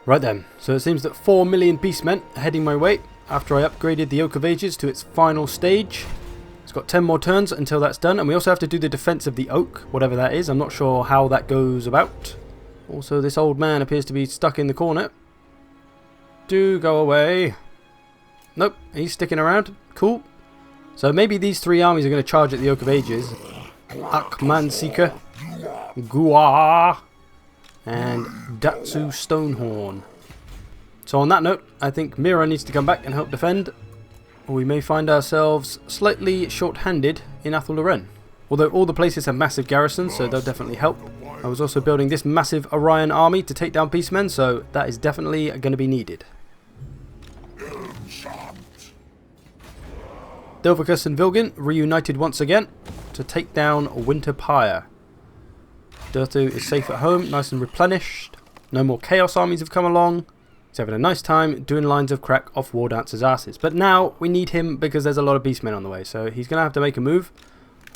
Right then, so it seems that 4 million Beastmen are heading my way after I upgraded the Oak of Ages to its final stage. It's got 10 more turns until that's done, and we also have to do the defense of the Oak, whatever that is. I'm not sure how that goes about. Also, this old man appears to be stuck in the corner. Do go away. Nope, he's sticking around. Cool. So maybe these 3 armies are going to charge at the Oak of Ages. Akmanseeker, Gua, and Datsu Stonehorn. So on that note, I think Meera needs to come back and help defend, or we may find ourselves slightly short-handed in Argwylon. Although all the places have massive garrisons, so they'll definitely help. I was also building this massive Orion army to take down Beastmen, so that is definitely going to be needed. Dovicus and Vilgin reunited once again to take down Winter Pyre. Durthu is safe at home, nice and replenished. No more Chaos armies have come along. He's having a nice time doing lines of crack off War Dancers' asses. But now we need him because there's a lot of Beastmen on the way, so he's going to have to make a move.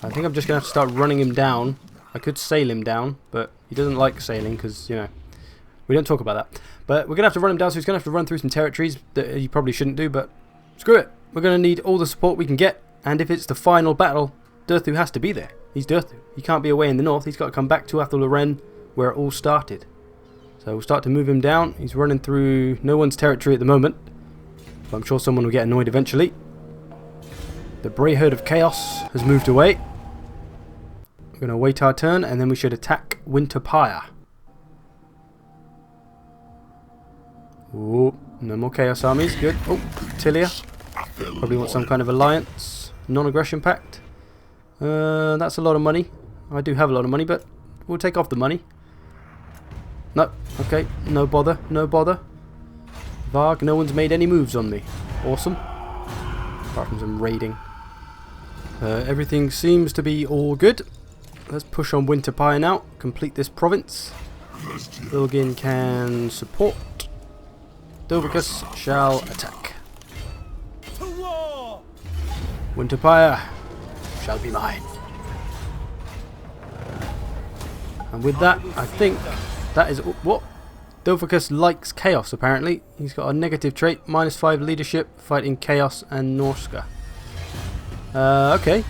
I think I'm just going to have to start running him down. I could sail him down, but he doesn't like sailing because, you know, we don't talk about that. But we're going to have to run him down, so he's going to have to run through some territories that he probably shouldn't do, but screw it. We're going to need all the support we can get, and if it's the final battle, Durthu has to be there. He's Durthu. He can't be away in the north. He's got to come back to Argwylon, where it all started. So we'll start to move him down. He's running through no one's territory at the moment, but I'm sure someone will get annoyed eventually. The Brayherd of Chaos has moved away. We're going to wait our turn, and then we should attack Winter Pyre. Oh, no more Chaos armies. Good. Oh, Tilia. Probably want some kind of alliance. Non-aggression pact. That's a lot of money. I do have a lot of money, but we'll take off the money. No. Okay. No bother. No bother. Varg, no one's made any moves on me. Awesome. Apart from some raiding. Everything seems to be all good. Let's push on Winter Pyre now. Complete this province. Vilgin can support. Dovicus shall attack. Winter Pyre shall be mine. And with that, I think that is what? Dovicus likes Chaos apparently. He's got a negative trait, -5 leadership, fighting Chaos and Norska. Okay.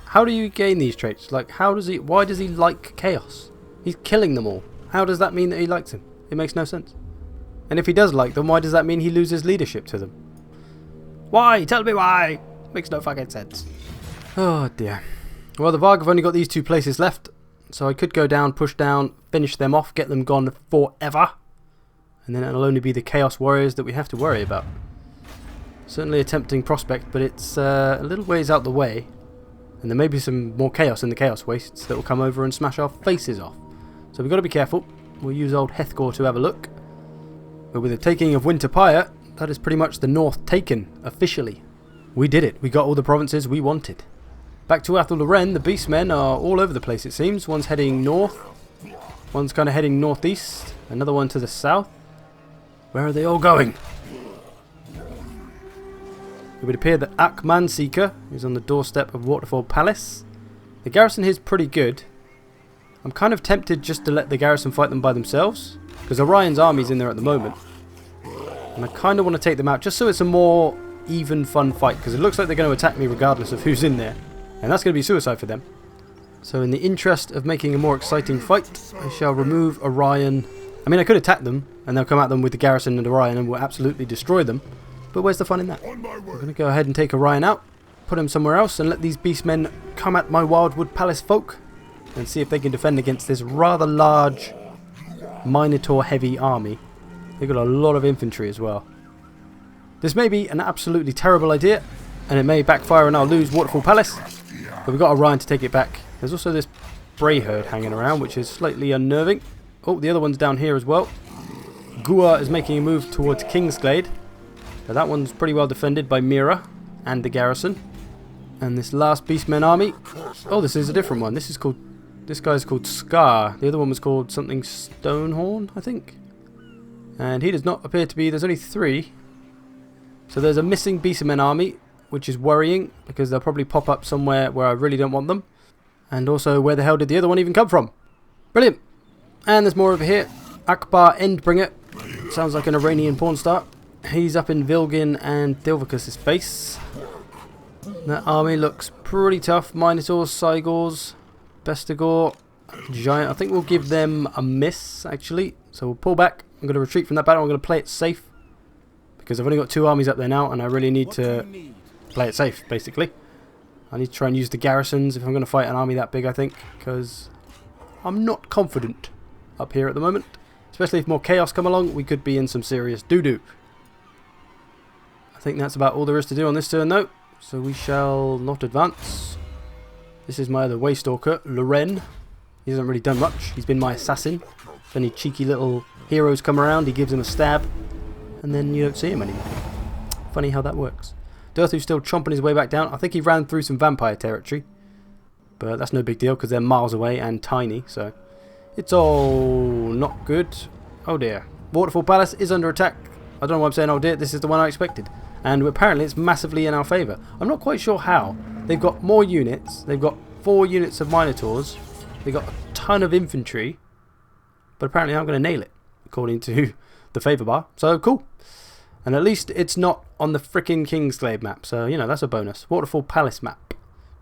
How do you gain these traits? Like, why does he like Chaos? He's killing them all. How does that mean that he likes him? It makes no sense. And if he does like them, why does that mean he loses leadership to them? Why? Tell me why! Makes no fucking sense. Oh dear. Well, the Varg have only got these 2 places left, so I could go down, push down, finish them off, get them gone forever, and then it'll only be the Chaos Warriors that we have to worry about. Certainly a tempting prospect, but it's a little ways out the way, and there may be some more Chaos in the Chaos Wastes that will come over and smash our faces off. So we've got to be careful. We'll use old Hethgor to have a look. But with the taking of Winter Pyre, that is pretty much the north taken, officially. We did it. We got all the provinces we wanted. Back to Argwylon, the Beastmen are all over the place it seems. One's heading north. One's kind of heading northeast. Another one to the south. Where are they all going? It would appear that Akmanseeker is on the doorstep of Waterfall Palace. The garrison here is pretty good. I'm kind of tempted just to let the garrison fight them by themselves, because Orion's army's in there at the moment. And I kind of want to take them out just so it's a more even fun fight, because it looks like they're going to attack me regardless of who's in there, and that's going to be suicide for them. So in the interest of making a more exciting fight, I shall remove Orion. I mean, I could attack them and they'll come at them with the garrison and Orion and we'll absolutely destroy them, but where's the fun in that? We're going to go ahead and take Orion out, put him somewhere else, and let these Beastmen come at my Wildwood Palace folk and see if they can defend against this rather large Minotaur heavy army. They've got a lot of infantry as well. This may be an absolutely terrible idea, and it may backfire and I'll lose Waterfall Palace, but we've got Orion to take it back. There's also this Brayherd hanging around, which is slightly unnerving. Oh, the other one's down here as well. Gua is making a move towards Kingsglade. So that one's pretty well defended by Meera and the garrison. And this last Beastmen army. Oh, this is a different one. This guy's called Scar. The other one was called something Stonehorn, I think. And he does not appear to be. There's only 3. So there's a missing Beastmen army, which is worrying because they'll probably pop up somewhere where I really don't want them. And also, where the hell did the other one even come from? Brilliant. And there's more over here. Akbar Endbringer sounds like an Iranian porn star. He's up in Vilgin and Dilvicus' face. That army looks pretty tough. Minotaurs, Cygors, Bestigor, Giant. I think we'll give them a miss, actually. So we'll pull back. I'm going to retreat from that battle. I'm going to play it safe. Because I've only got 2 armies up there now, and I really need to play it safe, basically. I need to try and use the garrisons if I'm going to fight an army that big, I think. Because I'm not confident up here at the moment. Especially if more chaos come along, we could be in some serious doo-doo. I think that's about all there is to do on this turn, though. So we shall not advance. This is my other Waystalker, Loren. He hasn't really done much. He's been my assassin. If any cheeky little heroes come around, he gives them a stab. And then you don't see him anymore. Funny how that works. Durthu's still chomping his way back down. I think he ran through some vampire territory. But that's no big deal because they're miles away and tiny. So it's all not good. Oh dear. Waterfall Palace is under attack. I don't know why I'm saying oh dear. This is the one I expected. And apparently it's massively in our favour. I'm not quite sure how. They've got more units. They've got 4 units of Minotaurs. They've got a ton of infantry. But apparently I'm going to nail it. According to the favour bar. So cool. And at least it's not on the frickin' Kingsglaive map. So, you know, that's a bonus. Waterfall Palace map.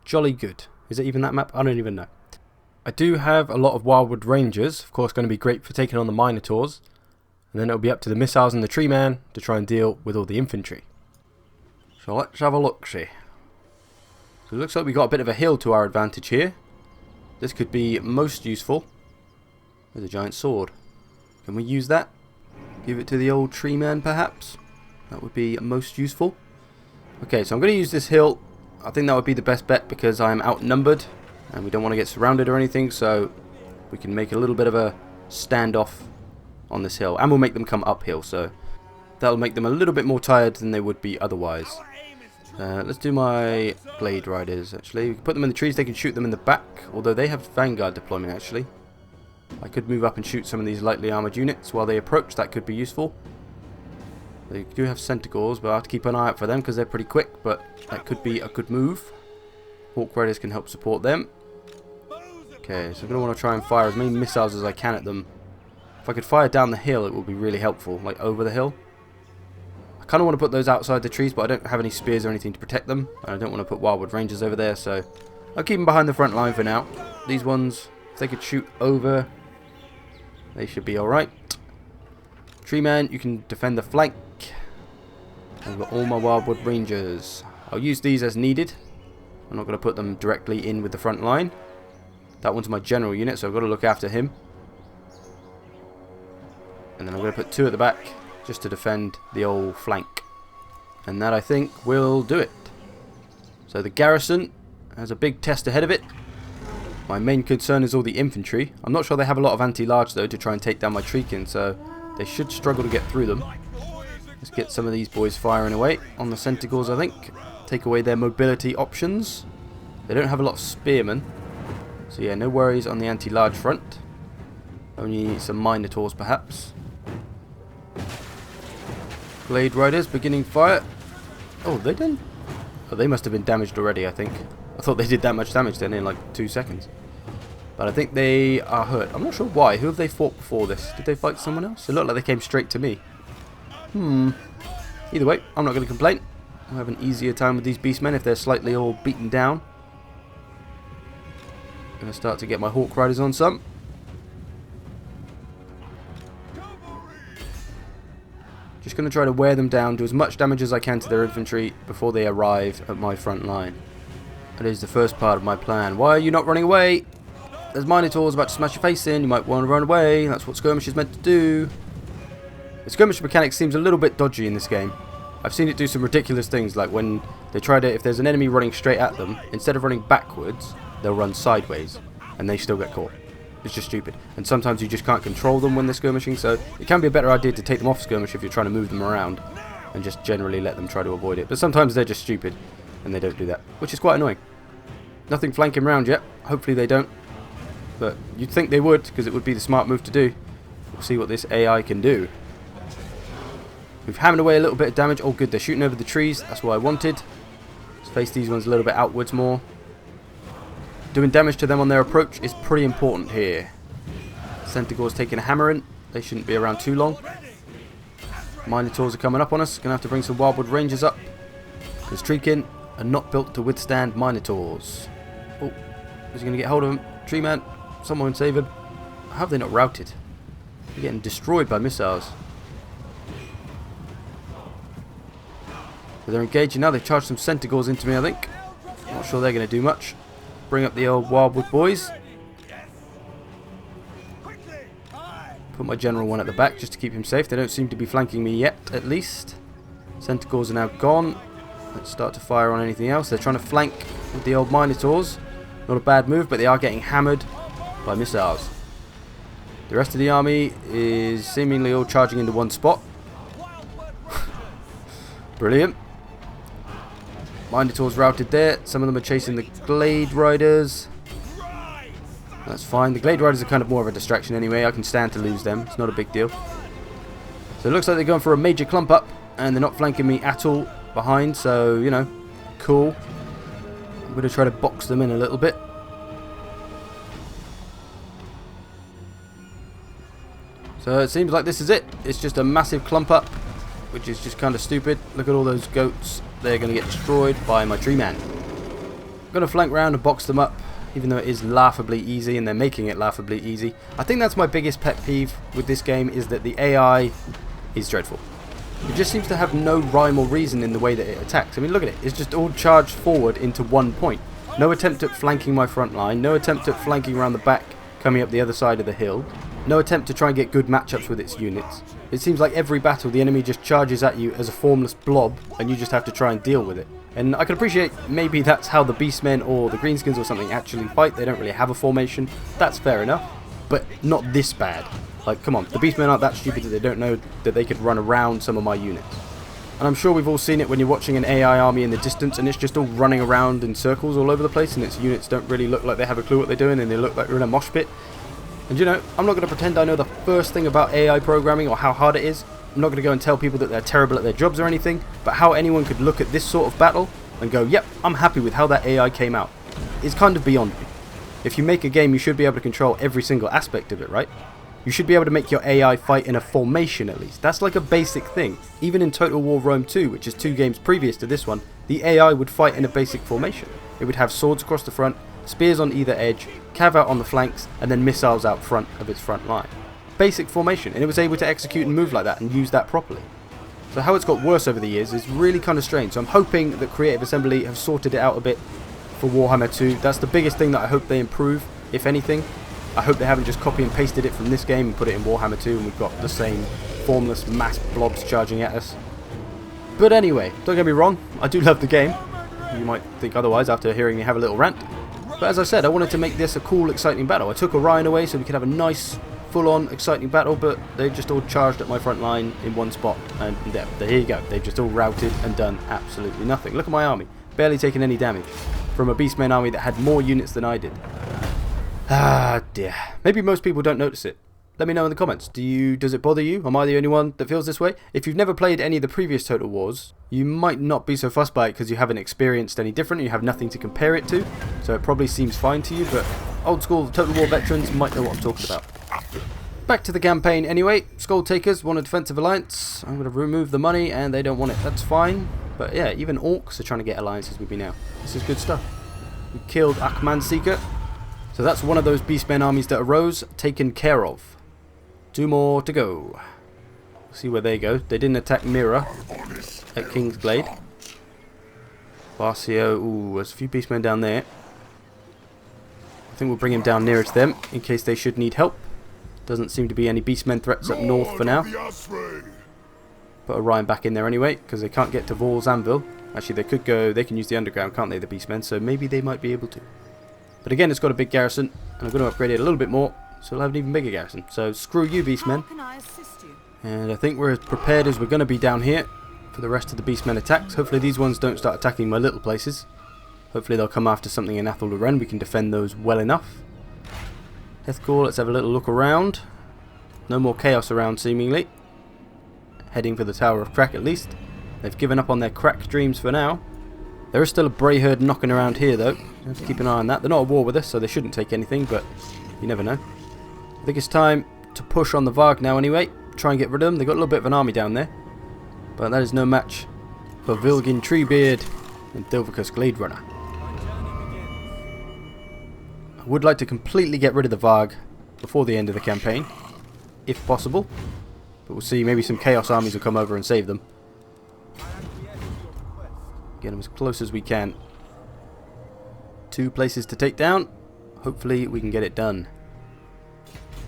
Jolly good. Is it even that map? I don't even know. I do have a lot of Wildwood Rangers. Of course, going to be great for taking on the Minotaurs. And then it'll be up to the missiles and the Tree Man to try and deal with all the infantry. So let's have a look-see. So it looks like we've got a bit of a hill to our advantage here. This could be most useful. There's a giant sword. Can we use that? Give it to the old Tree Man, perhaps? That would be most useful. Okay, so I'm going to use this hill. I think that would be the best bet because I'm outnumbered. And we don't want to get surrounded or anything. So we can make a little bit of a standoff on this hill. And we'll make them come uphill. So that'll make them a little bit more tired than they would be otherwise. Let's do my Blade Riders, actually. We can put them in the trees. They can shoot them in the back. Although they have Vanguard deployment, actually. I could move up and shoot some of these lightly armoured units while they approach. That could be useful. They do have Centaurs, but I have to keep an eye out for them because they're pretty quick. But that could be a good move. Hawk Riders can help support them. Okay, so I'm going to want to try and fire as many missiles as I can at them. If I could fire down the hill, it would be really helpful. Like over the hill. I kind of want to put those outside the trees, but I don't have any spears or anything to protect them. And I don't want to put Wildwood Rangers over there, so I'll keep them behind the front line for now. These ones, if they could shoot over, they should be alright. Tree Man, you can defend the flank. I've got all my Wildwood Rangers. I'll use these as needed. I'm not going to put them directly in with the front line. That one's my general unit, so I've got to look after him. And then I'm going to put 2 at the back, just to defend the old flank. And that, I think, will do it. So the garrison has a big test ahead of it. My main concern is all the infantry. I'm not sure they have a lot of anti-large, though, to try and take down my Treekin, so they should struggle to get through them. Let's get some of these boys firing away on the Centaurs, I think. Take away their mobility options. They don't have a lot of spearmen. So yeah, no worries on the anti-large front. Only some Minotaurs, perhaps. Blade Riders beginning fire. Oh, they didn't? Oh, they must have been damaged already, I think. I thought they did that much damage then in like 2 seconds. But I think they are hurt. I'm not sure why. Who have they fought before this? Did they fight someone else? It looked like they came straight to me. Either way, I'm not going to complain. I'll have an easier time with these Beastmen if they're slightly all beaten down. Going to start to get my Hawk Riders on some. Just going to try to wear them down, do as much damage as I can to their infantry before they arrive at my front line. That is the first part of my plan. Why are you not running away? There's Minotaurs about to smash your face in. You might want to run away. That's what skirmish is meant to do. The skirmish mechanic seems a little bit dodgy in this game. I've seen it do some ridiculous things, like when they try to, if there's an enemy running straight at them, instead of running backwards, they'll run sideways, and they still get caught. It's just stupid. And sometimes you just can't control them when they're skirmishing, so it can be a better idea to take them off skirmish if you're trying to move them around, and just generally let them try to avoid it. But sometimes they're just stupid, and they don't do that, which is quite annoying. Nothing flanking round yet. Hopefully they don't. But you'd think they would, because it would be the smart move to do. We'll see what this AI can do. We've hammered away a little bit of damage. Oh good, they're shooting over the trees. That's what I wanted. Let's face these ones a little bit outwards more. Doing damage to them on their approach is pretty important here. Centaur's taking a hammer in. They shouldn't be around too long. Minotaurs are coming up on us. Gonna have to bring some Wildwood Rangers up. Because Treekin are not built to withstand Minotaurs. Oh, is he gonna get hold of him? Tree man, someone save him. How have they not routed? They're getting destroyed by missiles. But they're engaging now. They've charged some Centaurs into me, I think. Not sure they're gonna do much. Bring up the old Wildwood boys. Put my general one at the back just to keep him safe. They don't seem to be flanking me yet, at least. Centaurs are now gone. Let's start to fire on anything else. They're trying to flank with the old Minotaurs. Not a bad move, but they are getting hammered by missiles. The rest of the army is seemingly all charging into one spot. Brilliant. Minotaurs routed there. Some of them are chasing the Glade Riders. That's fine. The Glade Riders are kind of more of a distraction anyway. I can stand to lose them. It's not a big deal. So it looks like they're going for a major clump up, and they're not flanking me at all behind. So, you know, cool. I'm going to try to box them in a little bit. So it seems like this is it. It's just a massive clump up, which is just kind of stupid. Look at all those goats. They're going to get destroyed by my tree man. I'm going to flank round and box them up, even though it is laughably easy, and they're making it laughably easy. I think that's my biggest pet peeve with this game, is that the AI is dreadful. It just seems to have no rhyme or reason in the way that it attacks. I mean, look at it. It's just all charged forward into one point. No attempt at flanking my front line. No attempt at flanking around the back, coming up the other side of the hill. No attempt to try and get good matchups with its units. It seems like every battle the enemy just charges at you as a formless blob, and you just have to try and deal with it. And I can appreciate maybe that's how the Beastmen or the Greenskins or something actually fight. They don't really have a formation. That's fair enough. But not this bad. Like, come on. The Beastmen aren't that stupid that they don't know that they could run around some of my units. And I'm sure we've all seen it when you're watching an AI army in the distance and it's just all running around in circles all over the place, and its units don't really look like they have a clue what they're doing, and they look like they're in a mosh pit. And you know, I'm not going to pretend I know the first thing about AI programming or how hard it is. I'm not going to go and tell people that they're terrible at their jobs or anything, but how anyone could look at this sort of battle and go, yep, I'm happy with how that AI came out, is kind of beyond me. If you make a game, you should be able to control every single aspect of it, right? You should be able to make your AI fight in a formation at least. That's like a basic thing. Even in Total War Rome 2, which is 2 games previous to this one, the AI would fight in a basic formation. It would have swords across the front, spears on either edge, cav out on the flanks, and then missiles out front of its front line. Basic formation, and it was able to execute and move like that and use that properly. So how it's got worse over the years is really kind of strange. So I'm hoping that Creative Assembly have sorted it out a bit for Warhammer 2. That's the biggest thing that I hope they improve, if anything. I hope they haven't just copy and pasted it from this game and put it in Warhammer 2 and we've got the same formless mass blobs charging at us. But anyway, don't get me wrong, I do love the game. You might think otherwise after hearing me have a little rant. But as I said, I wanted to make this a cool, exciting battle. I took Orion away so we could have a nice, full-on, exciting battle, but they just all charged at my front line in one spot. And there you go. They've just all routed and done absolutely nothing. Look at my army. Barely taken any damage from a Beastmen army that had more units than I did. Ah, dear. Maybe most people don't notice it. Let me know in the comments. Does it bother you? Am I the only one that feels this way? If you've never played any of the previous Total Wars, you might not be so fussed by it because you haven't experienced any different, you have nothing to compare it to, so it probably seems fine to you, but old school Total War veterans might know what I'm talking about. Back to the campaign anyway. Skull Takers want a defensive alliance. I'm going to remove the money and they don't want it. That's fine. But yeah, even orcs are trying to get alliances with me now. This is good stuff. We killed Akman Seeker. So that's one of those Beastmen armies that arose, taken care of. 2 more to go. See where they go. They didn't attack Meera at Kingsglade. Varcio, ooh, there's a few Beastmen down there. I think we'll bring him down nearer to them in case they should need help. Doesn't seem to be any Beastmen threats up north for now. Put Orion back in there anyway, because they can't get to Vorl's Anvil. Actually, they could go, they can use the underground, can't they, the Beastmen? So maybe they might be able to. But again, it's got a big garrison, and I'm going to upgrade it a little bit more, so it'll have an even bigger garrison. So screw you, Beastmen. And I think we're as prepared as we're going to be down here for the rest of the Beastmen attacks. Hopefully these ones don't start attacking my little places. Hopefully they'll come after something in Athel Loren. We can defend those well enough. Heathcore, let's have a little look around. No more chaos around, seemingly. Heading for the Tower of Crack at least. They've given up on their crack dreams for now. There is still a Bray herd knocking around here though. You have to keep an eye on that. They're not at war with us, so they shouldn't take anything, but you never know. I think it's time to push on the Varg now anyway. Try and get rid of them. They've got a little bit of an army down there. But that is no match for Vilgin Treebeard and Thilvicus Glade Runner. I would like to completely get rid of the Varg before the end of the campaign, if possible. But we'll see, maybe some Chaos armies will come over and save them. Get them as close as we can. 2 places to take down. Hopefully we can get it done.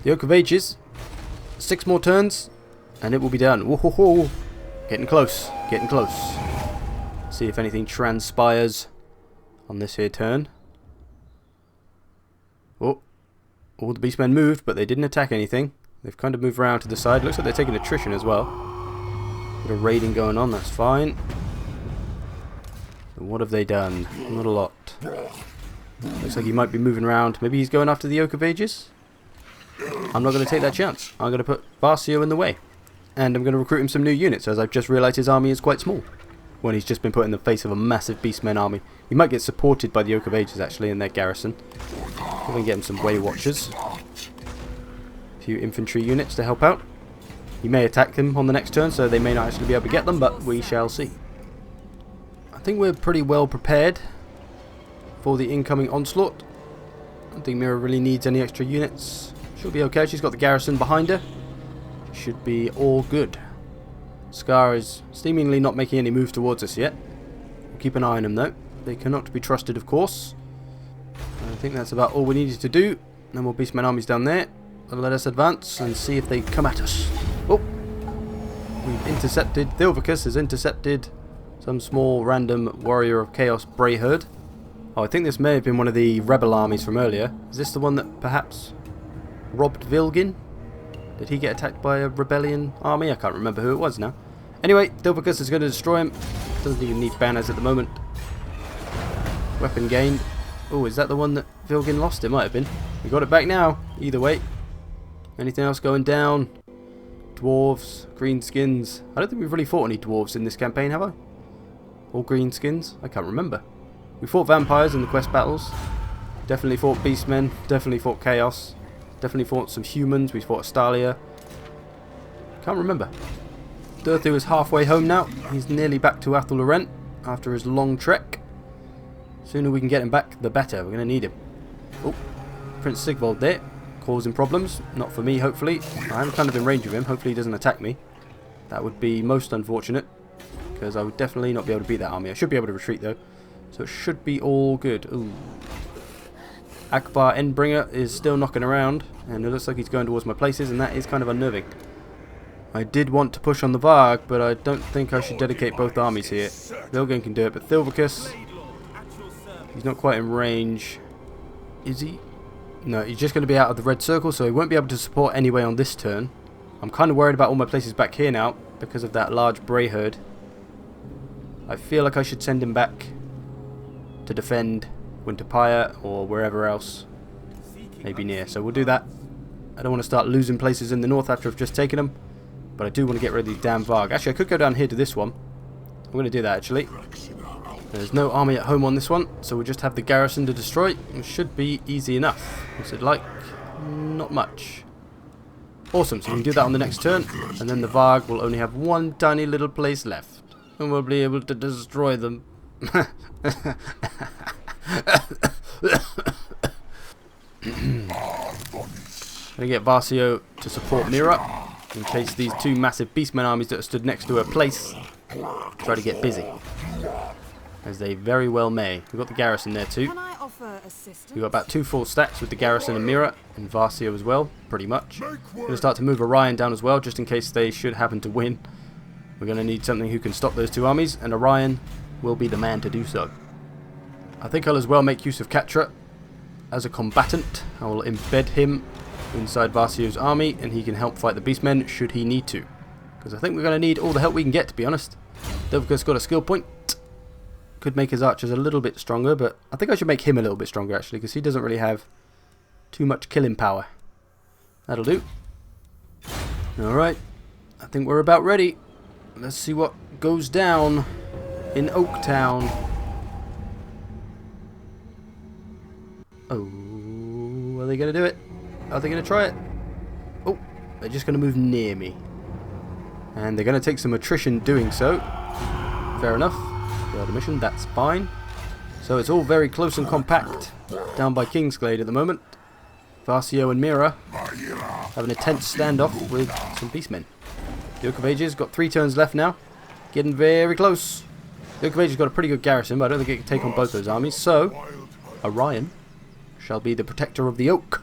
The Oak of Ages. 6 more turns and it will be done. Whoa-ho-ho. Getting close. Getting close. See if anything transpires on this here turn. Oh. All the Beastmen moved, but they didn't attack anything. They've kind of moved around to the side. Looks like they're taking attrition as well. Bit of raiding going on, that's fine. So what have they done? Not a lot. Looks like he might be moving around. Maybe he's going after the Oak of Ages? I'm not going to take that chance. I'm going to put Varcio in the way. And I'm going to recruit him some new units, as I've just realised his army is quite small. When he's just been put in the face of a massive Beastmen army. He might get supported by the Oak of Ages, actually, in their garrison. We're going to get him some Way Watchers. A few infantry units to help out. He may attack them on the next turn, so they may not actually be able to get them, but we shall see. I think we're pretty well prepared for the incoming onslaught. I don't think Meera really needs any extra units. She'll be okay. She's got the garrison behind her. She should be all good. Scar is seemingly not making any moves towards us yet. We'll keep an eye on them though. They cannot be trusted, of course. I think that's about all we needed to do. No more Beastmen armies down there. Let us advance and see if they come at us. Oh! We've intercepted. Thilvicus has intercepted some small random warrior of chaos Brayherd. Oh, I think this may have been one of the rebel armies from earlier. Is this the one that perhaps robbed Vilgin? Did he get attacked by a rebellion army? I can't remember who it was now. Anyway, Thilvicus is going to destroy him. Doesn't even need banners at the moment. Weapon gained. Oh, is that the one that Vilgin lost? It might have been. We got it back now. Either way. Anything else going down? Dwarves, greenskins. I don't think we've really fought any dwarves in this campaign, have I? All greenskins? I can't remember. We fought vampires in the quest battles. Definitely fought beastmen. Definitely fought chaos. Definitely fought some humans. We fought Astalia. Can't remember. Durthu is halfway home now. He's nearly back to Athel Laurent after his long trek. Sooner we can get him back, the better. We're going to need him. Oh, Prince Sigvald there. Causing problems. Not for me, hopefully. I'm kind of in range of him. Hopefully he doesn't attack me. That would be most unfortunate, because I would definitely not be able to beat that army. I should be able to retreat though. So it should be all good. Ooh. Akbar Endbringer is still knocking around, and it looks like he's going towards my places, and that is kind of unnerving. I did want to push on the Varg, but I don't think I should dedicate both armies here. Vilgin can do it, but Thilvicus, he's not quite in range. Is he? No, he's just going to be out of the red circle, so he won't be able to support anyway on this turn. I'm kind of worried about all my places back here now, because of that large Brayherd. I feel like I should send him back to defend Winterpire or wherever else maybe near. So we'll do that. I don't want to start losing places in the north after I've just taken them, but I do want to get rid of these damn Varg. Actually, I could go down here to this one. I'm going to do that actually. There's no army at home on this one, so we'll just have the garrison to destroy. It should be easy enough. What's it like? Not much. Awesome, so we can do that on the next turn, and then the Varg will only have one tiny little place left, and we'll be able to destroy them. Gonna get Varcio to support Meera in case these two massive Beastmen armies that are stood next to her place try to get busy, as they very well may. We've got the garrison there too. We've got about 2 full stacks with the garrison and Meera and Varcio as well, pretty much. We're going to start to move Orion down as well, just in case they should happen to win. We're going to need something who can stop those 2 armies, and Orion will be the man to do so. I think I'll as well make use of Catra as a combatant. I will embed him inside Varcio's army, and he can help fight the Beastmen should he need to. Because I think we're going to need all the help we can get, to be honest. Thilvicus got a skill point. Could make his archers a little bit stronger, but I think I should make him a little bit stronger actually, because he doesn't really have too much killing power. That'll do. Alright, I think we're about ready. Let's see what goes down in Oaktown. Oh, are they going to do it? Are they going to try it? Oh, they're just going to move near me. And they're going to take some attrition doing so. Fair enough. Failed a mission, that's fine. So it's all very close and compact down by Kingsglade at the moment. Varcio and Meera having a tense standoff with some Beastmen. The Oak of Ages got 3 turns left now. Getting very close. The Oak of Ages got a pretty good garrison, but I don't think it can take on both those armies. So, Orion shall be the protector of the Oak.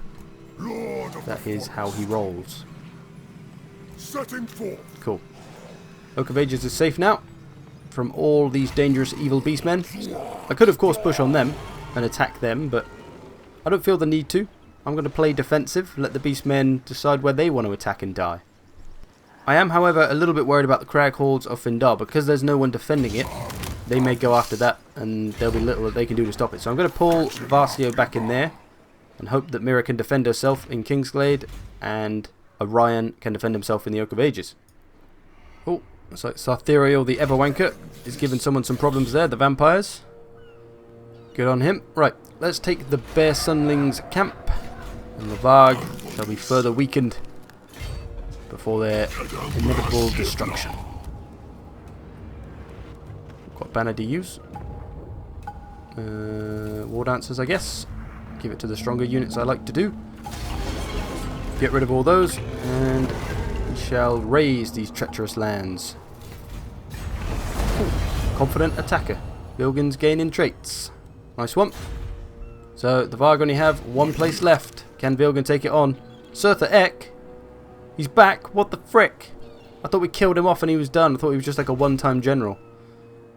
That is how he rolls. Cool. Oak of Ages is safe now from all these dangerous evil Beastmen. I could of course push on them and attack them, but I don't feel the need to. I'm going to play defensive, let the Beastmen decide where they want to attack and die. I am, however, a little bit worried about the Crag Hordes of Findar. Because there's no one defending it, they may go after that, and there'll be little that they can do to stop it. So I'm going to pull Varcio back in there, and hope that Meera can defend herself in Kingsglade, and Orion can defend himself in the Oak of Ages. Oh, looks like Sartherial the Everwanker is giving someone some problems there, the vampires. Good on him. Right, let's take the Bear Sunlings camp, and the Varg shall be further weakened before their inevitable destruction. Got banner to use. War Dancers, I guess. Give it to the stronger units I like to do. Get rid of all those, and we shall raise these treacherous lands. Ooh, confident attacker. Bilgin's gaining traits. Nice one. So the Varg only have 1 place left. Can Bilgin take it on? Surtha Ek? He's back? What the frick? I thought we killed him off and he was done. I thought he was just like a one-time general.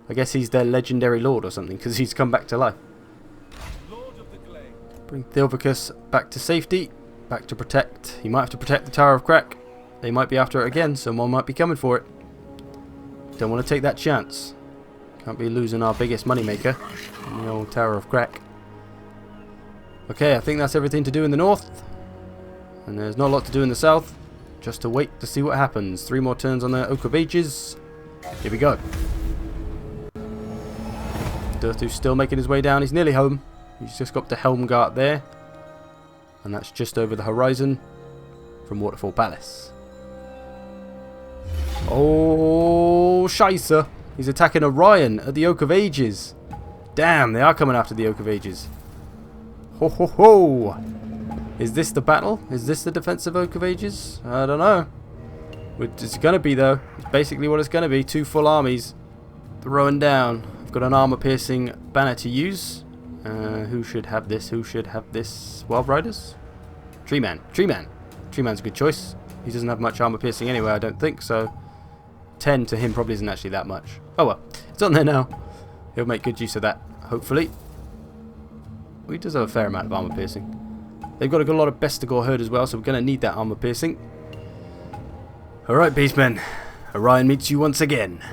I guess he's their legendary lord or something, because he's come back to life. Bring Thilvicus back to safety. Back to protect. He might have to protect the Tower of Crack. They might be after it again. Someone might be coming for it. Don't want to take that chance. Can't be losing our biggest moneymaker in the old Tower of Crack. Okay, I think that's everything to do in the north. And there's not a lot to do in the south. Just to wait to see what happens. 3 more turns on the Oak of Ages. Here we go. Durthu's still making his way down. He's nearly home. He's just got to Helmgart there. And that's just over the horizon from Waterfall Palace. Oh, Scheisse. He's attacking Orion at the Oak of Ages. Damn, they are coming after the Oak of Ages. Ho ho ho! Is this the battle? Is this the defensive Oak of Ages? I don't know. It's going to be, though. It's basically what it's going to be. 2 full armies throwing down. I've got an armor-piercing banner to use. Who should have this? Who should have this? Wild Riders? Treeman. Treeman. Treeman's a good choice. He doesn't have much armor-piercing anyway, I don't think, so 10 to him probably isn't actually that much. Oh well. It's on there now. He'll make good use of that, hopefully. Well, he does have a fair amount of armor-piercing. They've got a good lot of Bestigor herd as well, so we're going to need that armor piercing. Alright, Beastmen. Orion meets you once again.